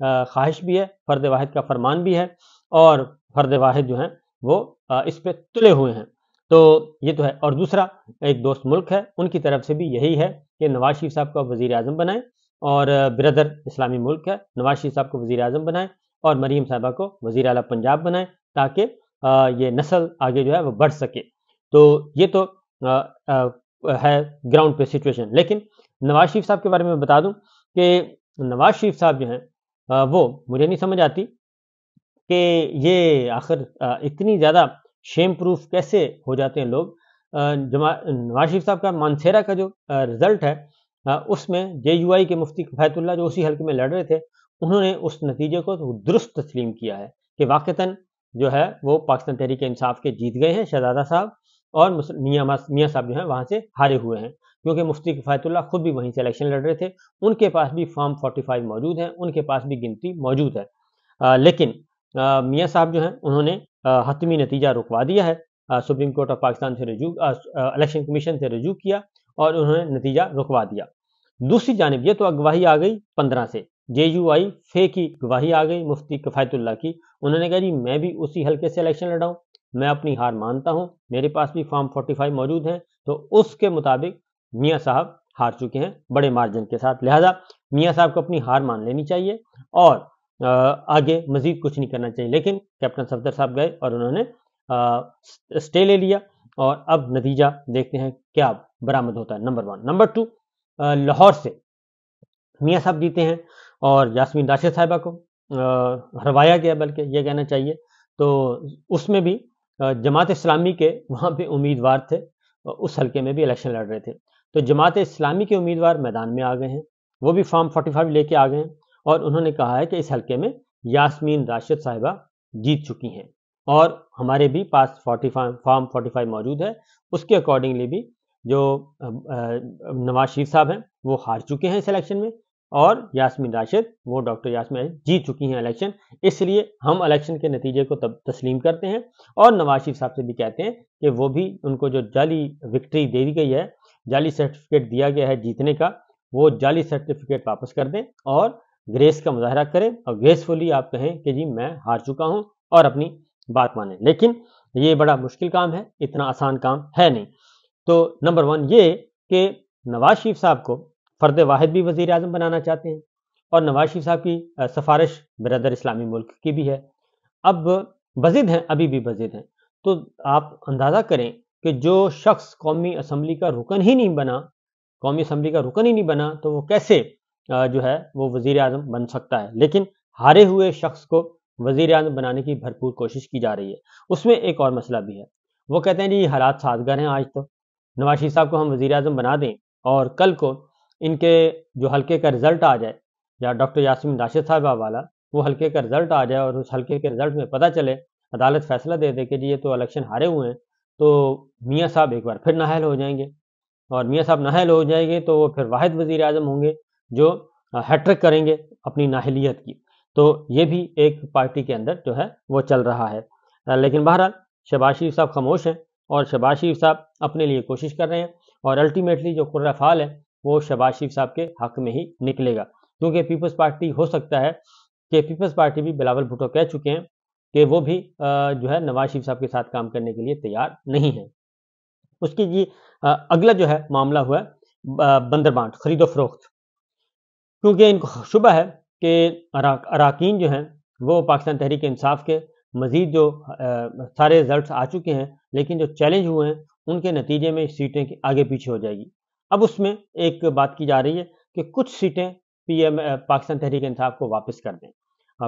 خواہش بھی ہے، فرد واحد کا فرمان بھی ہے، اور فرد واحد جو ہیں وہ اس پہ تلے ہوئے ہیں۔ تو یہ تو ہے۔ اور دوسرا ایک دوست ملک ہے، ان کی طرف سے بھی یہی ہے کہ نواز شریف صاحب کو وزیر اعظم بنائیں، اور بردر اسلامی ملک ہے، نواز شریف صاحب کو وزیر اعظم بنائیں اور مریم صاحبہ کو وزیر اعلیٰ پنجاب بنائیں، تاکہ یہ نسل آگے جو ہے وہ بڑھ سکے۔ تو یہ تو ہے گراؤنڈ پہ سچویشن۔ لیکن نواز شریف صاحب کے بارے میں بتا دوں کہ نواز شریف صاحب جو ہیں وہ مجھے نہیں سمجھ آتی کہ یہ آخر اتنی زیادہ شیم پروف کیسے ہو جاتے ہیں لوگ۔ نواز شریف صاحب کا مانسیرا کا جو رزلٹ ہے، اس میں جے یو آئی کے مفتی کفایت اللہ جو اسی حلقے میں لڑ رہے تھے، انہوں نے اس نتیجے کو درست تسلیم کیا ہے کہ واقعتاً جو ہے وہ پاکستان تحریک انصاف کے جیت گئے ہیں شہزادہ صاحب، اور میاں صاحب جو ہیں وہاں سے ہارے ہوئے ہیں، کیونکہ مفتی کفایت اللہ خود بھی وہیں سے الیکشن لڑ رہے تھے، ان کے پاس بھی فارم 45 موجود ہیں، ان کے پاس بھی گنتی موجود ہے۔ لیکن میاں صاحب جو ہیں انہوں نے حتمی نتیجہ رکوا دیا ہے، سپریم کورٹ آف پاکستان سے رجوع، الیکشن کمیشن سے رجوع کیا اور انہوں نے نتیجہ رکوا دیا۔ دوسری جانب یہ تو گواہی آ گئی 15 سے، جے یو آئی فے کی گواہی آ گئی مفتی کفایت اللہ کی، انہوں نے کہا جی میں بھی اسی حلقے سے الیکشن لڑاؤں، میں اپنی ہار مانتا ہوں، میرے پاس بھی فارم 45 موجود ہیں، تو اس کے مطابق میاں صاحب ہار چکے ہیں بڑے مارجن کے ساتھ، لہذا میاں صاحب کو اپنی ہار مان لینی چاہیے اور آگے مزید کچھ نہیں کرنا چاہیے۔ لیکن کیپٹن صفدر صاحب گئے اور انہوں نے اسٹے لے لیا، اور اب نتیجہ دیکھتے ہیں کیا برآمد ہوتا ہے، نمبر 1۔ نمبر 2، لاہور سے میاں صاحب جیتے ہیں اور یاسمین راشد صاحبہ کو ہروایا گیا، بلکہ یہ کہنا چاہیے۔ تو اس میں بھی جماعت اسلامی کے وہاں پہ امیدوار تھے، اس حلقے میں بھی الیکشن لڑ رہے تھے، تو جماعت اسلامی کے امیدوار میدان میں آ گئے ہیں، وہ بھی فارم 45 لے کے آ گئے ہیں، اور انہوں نے کہا ہے کہ اس حلقے میں یاسمین راشد صاحبہ جیت چکی ہیں، اور ہمارے بھی پاس فارم 45 موجود ہے، اس کے اکارڈنگلی بھی جو نواز شریف صاحب ہیں وہ ہار چکے ہیں اس الیکشن میں، اور یاسمین راشد وہ ڈاکٹر یاسمین راشد جیت چکی ہیں الیکشن، اس لیے ہم الیکشن کے نتیجے کو تسلیم کرتے ہیں، اور نواز شریف صاحب سے بھی کہتے ہیں کہ وہ بھی ان کو جو جعلی وکٹری دے دی گئی ہے، جعلی سرٹیفکیٹ دیا گیا ہے جیتنے کا، وہ جعلی سرٹیفکیٹ واپس کر دیں اور گریس کا مظاہرہ کریں، اور گریسفلی آپ کہیں کہ جی میں ہار چکا ہوں اور اپنی بات مانیں۔ لیکن یہ بڑا مشکل کام ہے، اتنا آسان کام ہے نہیں۔ تو نمبر 1 یہ کہ نواز شریف صاحب کو فرد واحد بھی وزیر اعظم بنانا چاہتے ہیں، اور نواز شریف صاحب کی سفارش بردر اسلامی ملک کی بھی ہے، اب بضد ہیں، ابھی بھی بضد ہیں۔ تو آپ اندازہ کریں کہ جو شخص قومی اسمبلی کا رکن ہی نہیں بنا، قومی اسمبلی کا رکن ہی نہیں بنا، تو وہ کیسے جو ہے وہ وزیر اعظم بن سکتا ہے؟ لیکن ہارے ہوئے شخص کو وزیر اعظم بنانے کی بھرپور کوشش کی جا رہی ہے۔ اس میں ایک اور مسئلہ بھی ہے، وہ کہتے ہیں جی حالات سازگار ہیں، آج تو نواز شریف صاحب کو ہم وزیر اعظم بنا دیں، اور کل کو ان کے جو حلقے کا رزلٹ آ جائے، یا ڈاکٹر یاسمین راشد صاحبہ والا وہ حلقے کا رزلٹ آ جائے، اور اس حلقے کے رزلٹ میں پتہ چلے، عدالت فیصلہ دے دے کہ جی یہ تو الیکشن ہارے ہوئے ہیں، تو میاں صاحب ایک بار پھر نااہل ہو جائیں گے، اور میاں صاحب نااہل ہو جائیں گے تو وہ پھر واحد وزیر اعظم ہوں گے جو ہیٹرک کریں گے اپنی نااہلیت کی۔ تو یہ بھی ایک پارٹی کے اندر جو ہے وہ چل رہا ہے۔ لیکن بہرحال شہباز شریف صاحب خاموش ہیں، اور شہباز شریف صاحب اپنے لیے کوشش کر رہے ہیں، اور الٹیمیٹلی جو قرہ فعال ہے وہ شہباز شریف صاحب کے حق میں ہی نکلے گا، کیونکہ پیپلز پارٹی ہو سکتا ہے کہ پیپلز پارٹی بھی بلاول بھٹو کہہ چکے ہیں کہ وہ بھی جو ہے نواز شریف صاحب کے ساتھ کام کرنے کے لیے تیار نہیں ہے۔ اس کی جی اگلا جو ہے معاملہ ہوا ہے بندربانٹ خرید و فروخت، کیونکہ ان کو شبہ ہے کہ اراکین جو ہیں وہ پاکستان تحریک انصاف کے مزید جو سارے رزلٹس آ چکے ہیں، لیکن جو چیلنج ہوئے ہیں ان کے نتیجے میں سیٹیں آگے پیچھے ہو جائے گی۔ اب اس میں ایک بات کی جا رہی ہے کہ کچھ سیٹیں پاکستان تحریک انصاف کو واپس کر دیں،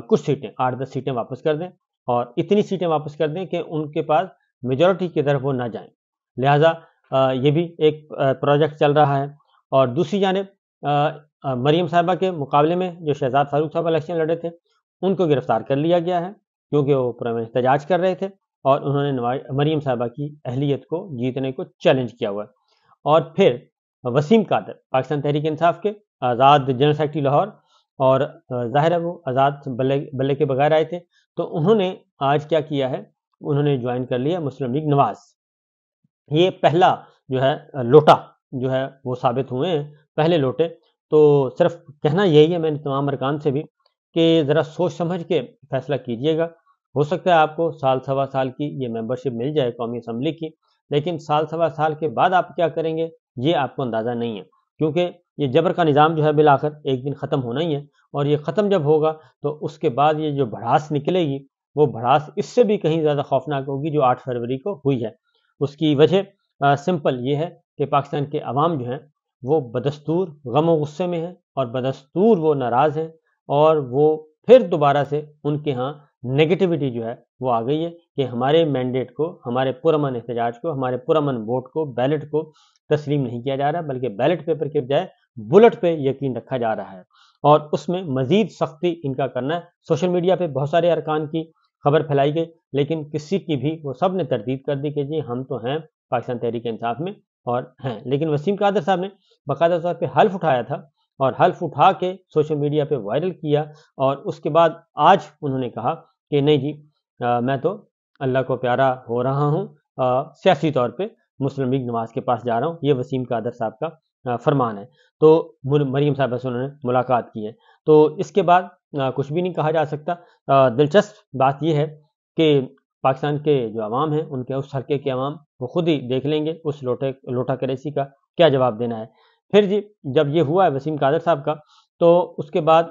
کچھ سیٹیں 8-10 سیٹیں واپس کر دیں، اور اتنی سیٹیں واپس کر دیں کہ ان کے پاس میجورٹی کی طرف وہ نہ جائیں، لہٰذا یہ بھی ایک پروجیکٹ چل رہا ہے۔ اور دوسری جانب مریم صاحبہ کے مقابلے میں جو شہزاد فاروق صاحب الیکشن لڑے تھے ان کو گرفتار کر لیا گیا ہے، کیونکہ وہ پرامن احتجاج کر رہے تھے، اور انہوں نے مریم صاحبہ کی اہلیت کو جیتنے کو چیلنج کیا ہوا ہے۔ اور پھر وسیم قادر پاکستان تحریک انصاف کے آزاد جنرل سیکرٹری لاہور، اور ظاہر ہے وہ آزاد بلے کے بغیر آئے تھے، تو انہوں نے آج کیا کیا ہے، انہوں نے جوائن کر لیا مسلم لیگ نواز۔ یہ پہلا جو ہے لوٹا جو ہے وہ ثابت ہوئے ہیں، پہلے لوٹے۔ تو صرف کہنا یہی ہے میں نے تمام ارکان سے بھی کہ ذرا سوچ سمجھ کے فیصلہ کیجیے گا. ہو سکتا ہے آپ کو سال سوا سال کی یہ ممبرشپ مل جائے قومی اسمبلی کی، لیکن سال سوا سال کے بعد آپ کیا کریں گے یہ آپ کو اندازہ نہیں ہے، کیونکہ یہ جبر کا نظام جو ہے بالآخر ایک دن ختم ہونا ہی ہے، اور یہ ختم جب ہوگا تو اس کے بعد یہ جو بھڑاس نکلے گی وہ بھڑاس اس سے بھی کہیں زیادہ خوفناک ہوگی جو 8 فروری کو ہوئی ہے. اس کی وجہ سمپل یہ ہے کہ پاکستان کے عوام جو ہیں وہ بدستور غم و غصے میں ہیں، اور بدستور وہ ناراض ہیں، اور وہ پھر دوبارہ سے ان کے ہاں نیگیٹیوٹی جو ہے وہ آ گئی ہے کہ ہمارے مینڈیٹ کو، ہمارے پرامن احتجاج کو، ہمارے پرامن ووٹ کو، بیلٹ کو تسلیم نہیں کیا جا رہا، بلکہ بیلٹ پیپر کے بجائے بلٹ پہ یقین رکھا جا رہا ہے، اور اس میں مزید سختی ان کا کرنا ہے. سوشل میڈیا پہ بہت سارے ارکان کی خبر پھیلائی گئی، لیکن کسی کی بھی وہ سب نے تردید کر دی کہ جی ہم تو ہیں پاکستان تحریک انصاف میں اور ہیں. لیکن وسیم قادر صاحب نے باقاعدہ طور پہ حلف اٹھایا تھا، اور حلف اٹھا کے سوشل میڈیا پہ وائرل کیا، اور اس کے بعد آج انہوں نے کہا کہ نہیں جی میں تو اللہ کو پیارا ہو رہا ہوں، سیاسی طور پہ مسلم لیگ نواز کے پاس جا رہا ہوں. یہ وسیم قادر صاحب کا فرمان ہے. تو مریم صاحبہ سے انہوں نے ملاقات کی ہے، تو اس کے بعد کچھ بھی نہیں کہا جا سکتا. دلچسپ بات یہ ہے کہ پاکستان کے جو عوام ہیں ان کے اس حلقے کے عوام وہ خود ہی دیکھ لیں گے اس لوٹا کریسی کا کیا جواب دینا ہے. پھر جی جب یہ ہوا ہے وسیم قادر صاحب کا، تو اس کے بعد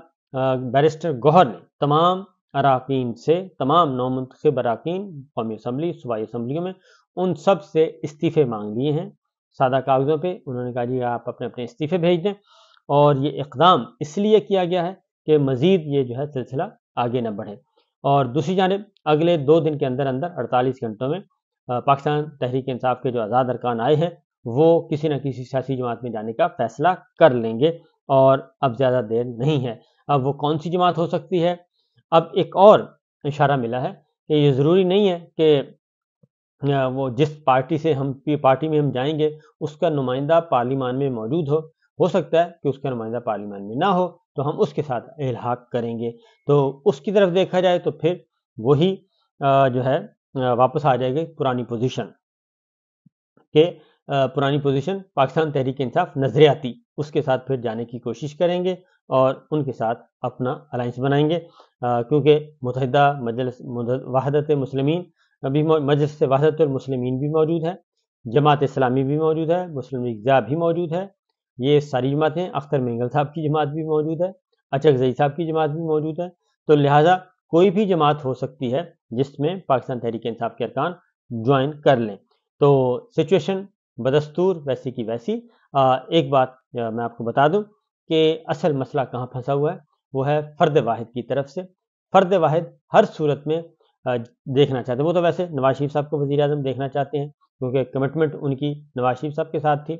بیرسٹر گوہر نے تمام اراکین سے، تمام نومنتخب اراکین قومی اسمبلی صوبائی اسمبلیوں میں، ان سب سے استعفے مانگ لیے ہیں سادہ کاغذوں پہ. انہوں نے کہا جی آپ اپنے اپنے استعفے بھیج دیں، اور یہ اقدام اس لیے کیا گیا ہے کہ مزید یہ جو ہے سلسلہ آگے نہ بڑھے. اور دوسری جانب اگلے 2 دن کے اندر 48 گھنٹوں میں پاکستان تحریک انصاف کے جو آزاد ارکان آئے ہیں وہ کسی نہ کسی سیاسی جماعت میں جانے کا فیصلہ کر لیں گے، اور اب زیادہ دیر نہیں ہے. اب وہ کون سی جماعت ہو سکتی ہے؟ اب ایک اور اشارہ ملا ہے کہ یہ ضروری نہیں ہے کہ وہ جس پارٹی میں ہم جائیں گے اس کا نمائندہ پارلیمان میں موجود ہو سکتا ہے کہ اس کا نمائندہ پارلیمان میں نہ ہو تو ہم اس کے ساتھ الحاق کریں گے. تو اس کی طرف دیکھا جائے تو پھر وہی جو ہے واپس آ جائے گی پرانی پوزیشن، کہ پرانی پوزیشن پاکستان تحریک انصاف نظریاتی اس کے ساتھ پھر جانے کی کوشش کریں گے، اور ان کے ساتھ اپنا الائنس بنائیں گے، کیونکہ متحدہ مجلس وحدت مسلمین بھی، مجلس وحدت المسلمین بھی موجود ہے، جماعت اسلامی بھی موجود ہے، مسلم لیگ بھی موجود ہے. یہ ساری جماعتیں، اختر مینگل صاحب کی جماعت بھی موجود ہے، اچکزئی صاحب کی جماعت بھی موجود ہے. تو لہٰذا کوئی بھی جماعت ہو سکتی ہے جس میں پاکستان تحریک انصاف کے ارکان جوائن کر لیں. تو سچویشن بدستور ویسی کی ویسی. ایک بات میں آپ کو بتا دوں کہ اصل مسئلہ کہاں پھنسا ہوا ہے، وہ ہے فرد واحد کی طرف سے. فرد واحد ہر صورت میں دیکھنا چاہتے ہیں. وہ تو ویسے نواز شریف صاحب کو وزیر اعظم دیکھنا چاہتے ہیں کیونکہ کمٹمنٹ ان کی نواز شریف صاحب کے ساتھ تھی،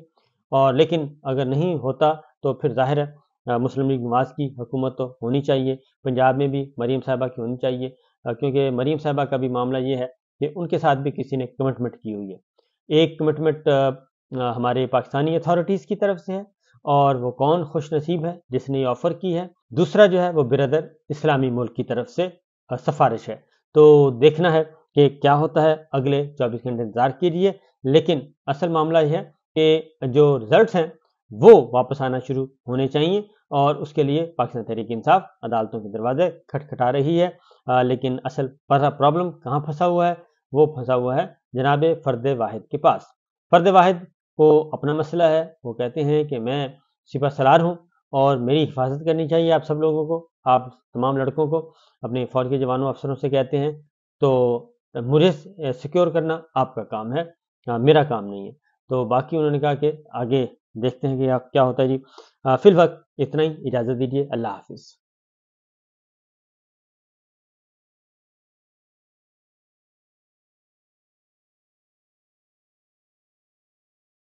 اور لیکن اگر نہیں ہوتا تو پھر ظاہر ہے مسلم لیگ نواز کی حکومت تو ہونی چاہیے. پنجاب میں بھی مریم صاحبہ کی ہونی چاہیے، کیونکہ مریم صاحبہ کا بھی معاملہ یہ ہے کہ ان کے ساتھ بھی کسی نے کمٹمنٹ کی ہوئی ہے. ایک کمٹمنٹ ہمارے پاکستانی اتھارٹیز کی طرف سے ہے، اور وہ کون خوش نصیب ہے جس نے یہ آفر کی ہے. دوسرا جو ہے وہ بردر اسلامی ملک کی طرف سے سفارش ہے. تو دیکھنا ہے کہ کیا ہوتا ہے، اگلے 24 گھنٹے انتظار کیجیے. لیکن اصل معاملہ یہ ہے کہ جو رزلٹس ہیں وہ واپس آنا شروع ہونے چاہیے، اور اس کے لیے پاکستان تحریک انصاف عدالتوں کے دروازے کھٹکھٹا رہی ہے. لیکن اصل پرابلم کہاں پھنسا ہوا ہے؟ وہ پھنسا ہوا ہے جناب فرد واحد کے پاس. فرد واحد کو اپنا مسئلہ ہے، وہ کہتے ہیں کہ میں سپہ سالار ہوں اور میری حفاظت کرنی چاہیے آپ سب لوگوں کو، آپ تمام لڑکوں کو، اپنے فوج کے جوانوں افسروں سے کہتے ہیں. تو مجھے سیکیور کرنا آپ کا کام ہے، میرا کام نہیں ہے. تو باقی انہوں نے کہا کہ آگے دیکھتے ہیں کہ کیا ہوتا ہے. جی فی الوقت اتنا ہی، اجازت دیجیے، اللہ حافظ.